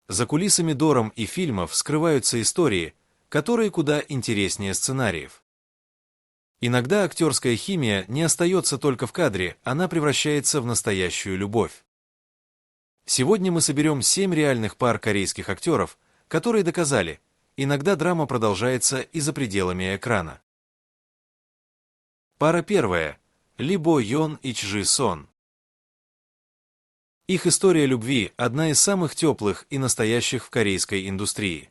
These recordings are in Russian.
За кулисами дорам и фильмов скрываются истории, которые куда интереснее сценариев. Иногда актерская химия не остается только в кадре, она превращается в настоящую любовь. Сегодня мы соберем 7 реальных пар корейских актеров, которые доказали, иногда драма продолжается и за пределами экрана. Пара первая. Ли Бо Йон и Чжи Сон. Их история любви – одна из самых теплых и настоящих в корейской индустрии.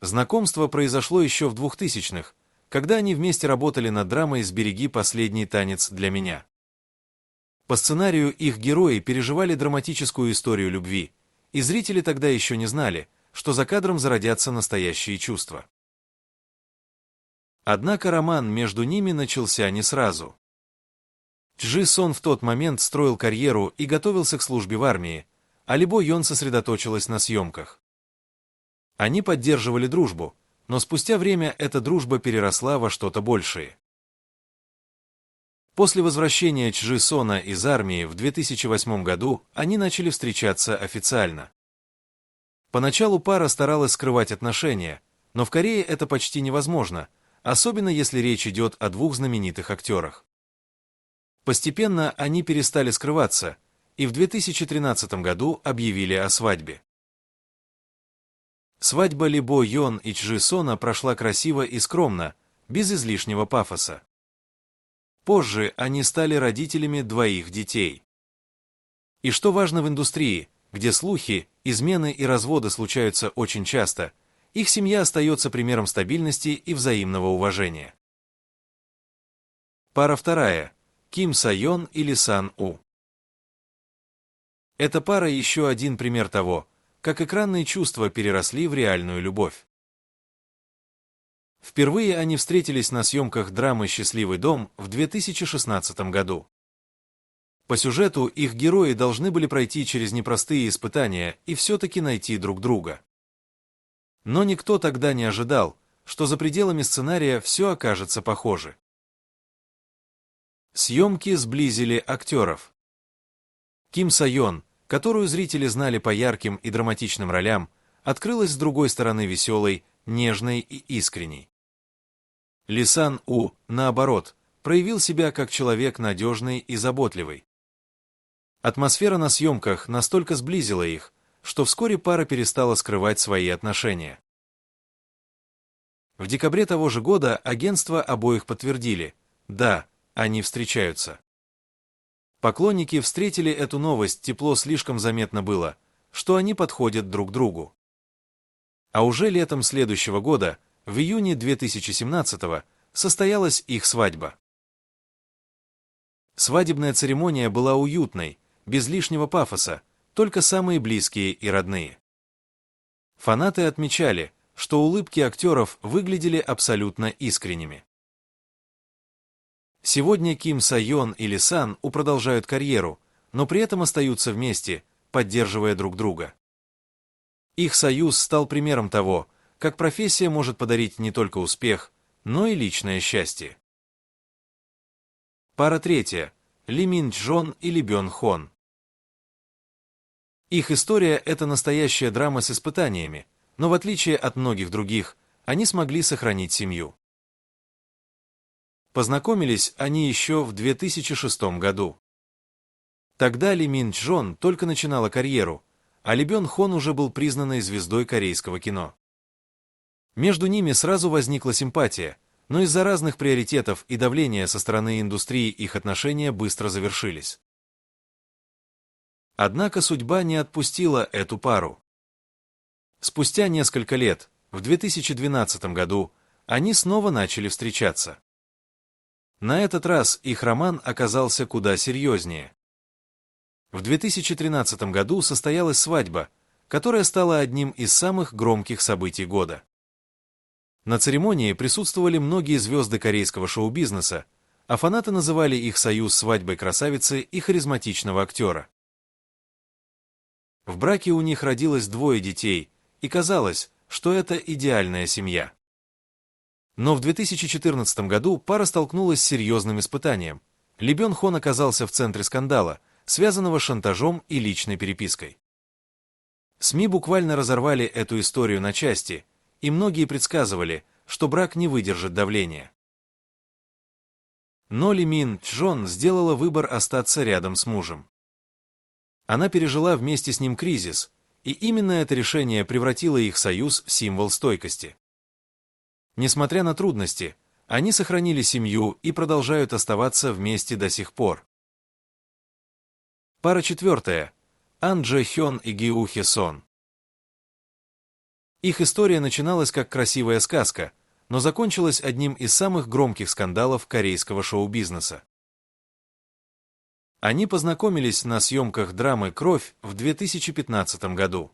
Знакомство произошло еще в 2000-х, когда они вместе работали над драмой «Сбереги последний танец для меня». По сценарию их герои переживали драматическую историю любви, и зрители тогда еще не знали, что за кадром зародятся настоящие чувства. Однако роман между ними начался не сразу. Чжи Сон в тот момент строил карьеру и готовился к службе в армии, а Ли Бо Йон сосредоточилась на съемках. Они поддерживали дружбу, но спустя время эта дружба переросла во что-то большее. После возвращения Чжи Сона из армии в 2008 году они начали встречаться официально. Поначалу пара старалась скрывать отношения, но в Корее это почти невозможно, особенно если речь идет о двух знаменитых актерах. Постепенно они перестали скрываться и в 2013 году объявили о свадьбе. Свадьба Ли Бо Йон и Чжи Сона прошла красиво и скромно, без излишнего пафоса. Позже они стали родителями двоих детей. И что важно в индустрии, где слухи, измены и разводы случаются очень часто, их семья остается примером стабильности и взаимного уважения. Пара вторая. Ким Са Йон и Ли Сан У. Эта пара еще один пример того, как экранные чувства переросли в реальную любовь. Впервые они встретились на съемках драмы «Счастливый дом» в 2016 году. По сюжету их герои должны были пройти через непростые испытания и все-таки найти друг друга. Но никто тогда не ожидал, что за пределами сценария все окажется похоже. Съемки сблизили актеров. Ким Са Йон, которую зрители знали по ярким и драматичным ролям, открылась с другой стороны веселой, нежной и искренней. Ли Сан У, наоборот, проявил себя как человек надежный и заботливый. Атмосфера на съемках настолько сблизила их, что вскоре пара перестала скрывать свои отношения. В декабре того же года агентства обоих подтвердили – да, они встречаются. Поклонники встретили эту новость, тепло слишком заметно было, что они подходят друг другу. А уже летом следующего года, в июне 2017-го, состоялась их свадьба. Свадебная церемония была уютной, без лишнего пафоса, только самые близкие и родные. Фанаты отмечали, что улыбки актеров выглядели абсолютно искренними. Сегодня Ким Са Йон и Ли Сан У продолжают карьеру, но при этом остаются вместе, поддерживая друг друга. Их союз стал примером того, как профессия может подарить не только успех, но и личное счастье. Пара третья. Ли Мин Чжон и Ли Бён Хон. Их история – это настоящая драма с испытаниями, но в отличие от многих других, они смогли сохранить семью. Познакомились они еще в 2006 году. Тогда Ли Мин Чжон только начинала карьеру, а Ли Бён Хон уже был признанной звездой корейского кино. Между ними сразу возникла симпатия, но из-за разных приоритетов и давления со стороны индустрии их отношения быстро завершились. Однако судьба не отпустила эту пару. Спустя несколько лет, в 2012 году, они снова начали встречаться. На этот раз их роман оказался куда серьезнее. В 2013 году состоялась свадьба, которая стала одним из самых громких событий года. На церемонии присутствовали многие звезды корейского шоу-бизнеса, а фанаты называли их союз свадьбой красавицы и харизматичного актера. В браке у них родилось 2 детей, и казалось, что это идеальная семья. Но в 2014 году пара столкнулась с серьезным испытанием. Ли Бён Хон оказался в центре скандала, связанного с шантажом и личной перепиской. СМИ буквально разорвали эту историю на части, и многие предсказывали, что брак не выдержит давления. Но Ли Мин Чжон сделала выбор остаться рядом с мужем. Она пережила вместе с ним кризис, и именно это решение превратило их союз в символ стойкости. Несмотря на трудности, они сохранили семью и продолжают оставаться вместе до сих пор. Пара четвертая. Ан Дже Хён и Гиу Хе Сон. Их история начиналась как красивая сказка, но закончилась одним из самых громких скандалов корейского шоу-бизнеса. Они познакомились на съемках драмы «Кровь» в 2015 году.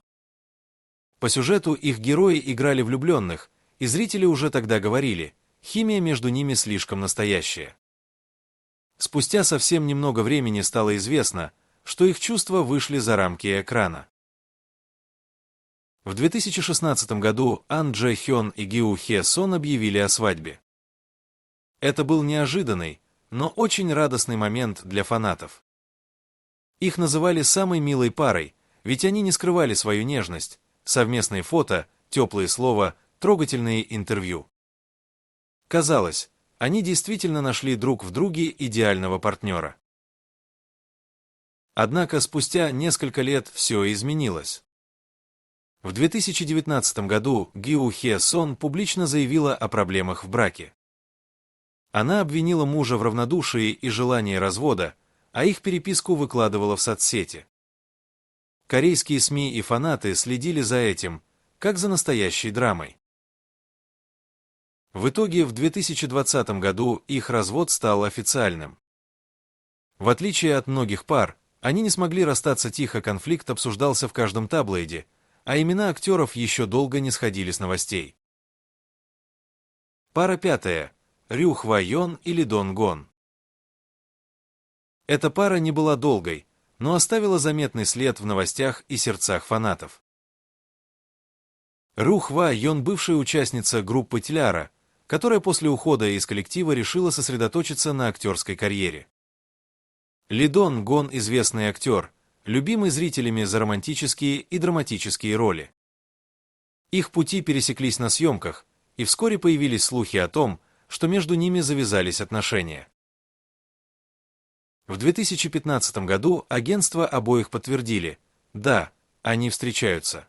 По сюжету их герои играли влюбленных, и зрители уже тогда говорили, химия между ними слишком настоящая. Спустя совсем немного времени стало известно, что их чувства вышли за рамки экрана. В 2016 году Ан Дже Хён и Гиу Хе Сон объявили о свадьбе. Это был неожиданный, но очень радостный момент для фанатов. Их называли самой милой парой, ведь они не скрывали свою нежность, совместные фото, теплые слова, трогательные интервью. Казалось, они действительно нашли друг в друге идеального партнера. Однако спустя несколько лет все изменилось. В 2019 году Гиу Хе Сон публично заявила о проблемах в браке. Она обвинила мужа в равнодушии и желании развода, а их переписку выкладывала в соцсети. Корейские СМИ и фанаты следили за этим, как за настоящей драмой. В итоге в 2020 году их развод стал официальным. В отличие от многих пар, они не смогли расстаться тихо, конфликт обсуждался в каждом таблоиде, а имена актеров еще долго не сходили с новостей. Пара пятая. Рю Хва Йон и Ли Дон Гон. Эта пара не была долгой, но оставила заметный след в новостях и сердцах фанатов. Рю Хва Йон – бывшая участница группы Тляра, которая после ухода из коллектива решила сосредоточиться на актерской карьере. Ли Дон Гон – известный актер, любимый зрителями за романтические и драматические роли. Их пути пересеклись на съемках, и вскоре появились слухи о том, что между ними завязались отношения. В 2015 году агентства обоих подтвердили, да, они встречаются.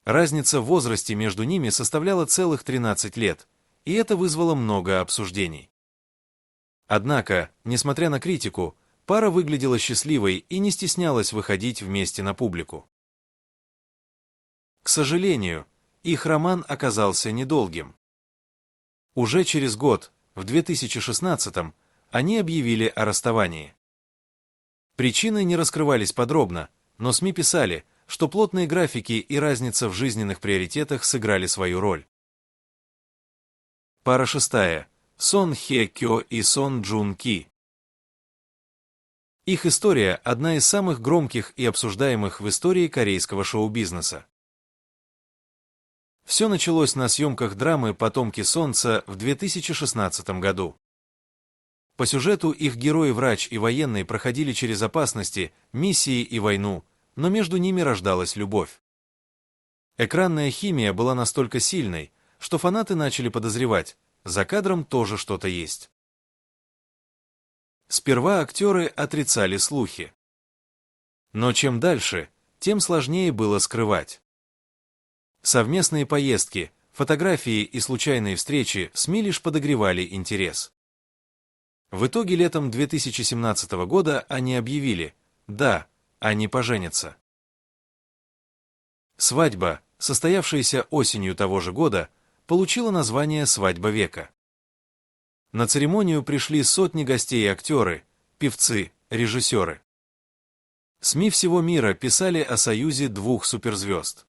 Разница в возрасте между ними составляла целых 13 лет, и это вызвало много обсуждений. Однако, несмотря на критику, пара выглядела счастливой и не стеснялась выходить вместе на публику. К сожалению, их роман оказался недолгим. Уже через год, в 2016-м, они объявили о расставании. Причины не раскрывались подробно, но СМИ писали, что плотные графики и разница в жизненных приоритетах сыграли свою роль. Пара шестая. Сон Хе Кё и Сон Джун Ки. Их история – одна из самых громких и обсуждаемых в истории корейского шоу-бизнеса. Все началось на съемках драмы «Потомки солнца» в 2016 году. По сюжету их герои-врач и военный проходили через опасности, миссии и войну, но между ними рождалась любовь. Экранная химия была настолько сильной, что фанаты начали подозревать, за кадром тоже что-то есть. Сперва актеры отрицали слухи. Но чем дальше, тем сложнее было скрывать. Совместные поездки, фотографии и случайные встречи в СМИ лишь подогревали интерес. В итоге летом 2017 года они объявили, да, они поженятся. Свадьба, состоявшаяся осенью того же года, получила название «Свадьба века». На церемонию пришли сотни гостей и актеры, певцы, режиссеры. СМИ всего мира писали о союзе двух суперзвезд.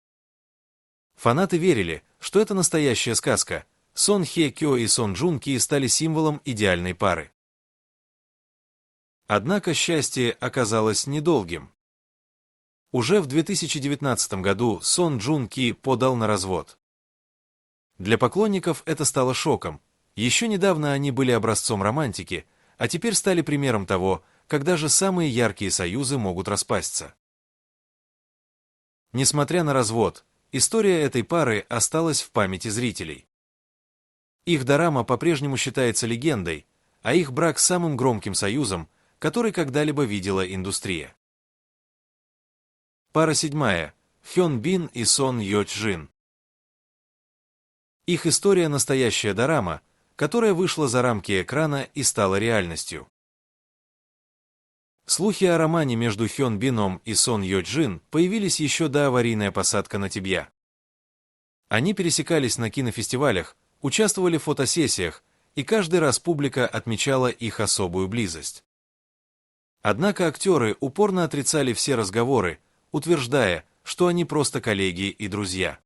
Фанаты верили, что это настоящая сказка. Сон Хе Кё и Сон Джун Ки стали символом идеальной пары. Однако счастье оказалось недолгим. Уже в 2019 году Сон Джун Ки подал на развод. Для поклонников это стало шоком. Еще недавно они были образцом романтики, а теперь стали примером того, как даже самые яркие союзы могут распасться. Несмотря на развод, история этой пары осталась в памяти зрителей. Их дорама по-прежнему считается легендой, а их брак самым громким союзом, который когда-либо видела индустрия. Пара седьмая. Хён Бин и Сон Йо Чжин. Их история настоящая дорама, которая вышла за рамки экрана и стала реальностью. Слухи о романе между Хён Бином и Сон Йо Чжин появились еще до аварийной посадки на Тибья. Они пересекались на кинофестивалях, участвовали в фотосессиях, и каждый раз публика отмечала их особую близость. Однако актеры упорно отрицали все разговоры, утверждая, что они просто коллеги и друзья.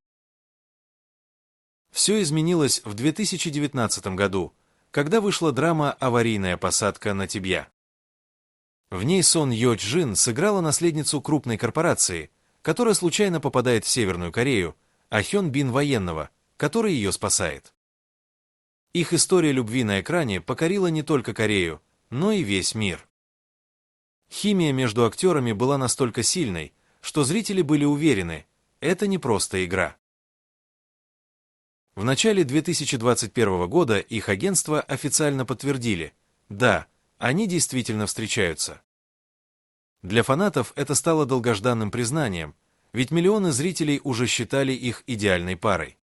Все изменилось в 2019 году, когда вышла драма «Аварийная посадка на Тибья». В ней Сон Йо Чжин сыграла наследницу крупной корпорации, которая случайно попадает в Северную Корею, а Хён Бин военного, который ее спасает. Их история любви на экране покорила не только Корею, но и весь мир. Химия между актерами была настолько сильной, что зрители были уверены, это не просто игра. В начале 2021 года их агентства официально подтвердили, да, они действительно встречаются. Для фанатов это стало долгожданным признанием, ведь миллионы зрителей уже считали их идеальной парой.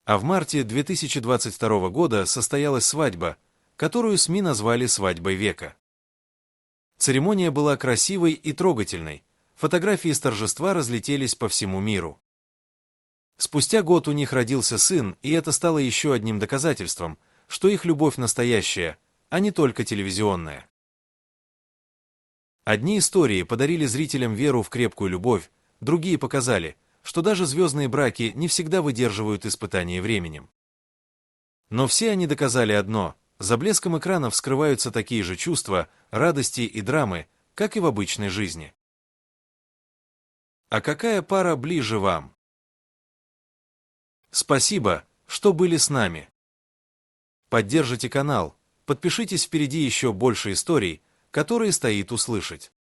А в марте 2022 года состоялась свадьба, которую СМИ назвали «свадьбой века». Церемония была красивой и трогательной, фотографии с торжества разлетелись по всему миру. Спустя год у них родился сын, и это стало еще одним доказательством, что их любовь настоящая, а не только телевизионная. Одни истории подарили зрителям веру в крепкую любовь, другие показали, что даже звездные браки не всегда выдерживают испытания временем. Но все они доказали одно: за блеском экранов скрываются такие же чувства, радости и драмы, как и в обычной жизни. А какая пара ближе вам? Спасибо, что были с нами. Поддержите канал, подпишитесь, впереди еще больше историй, которые стоит услышать.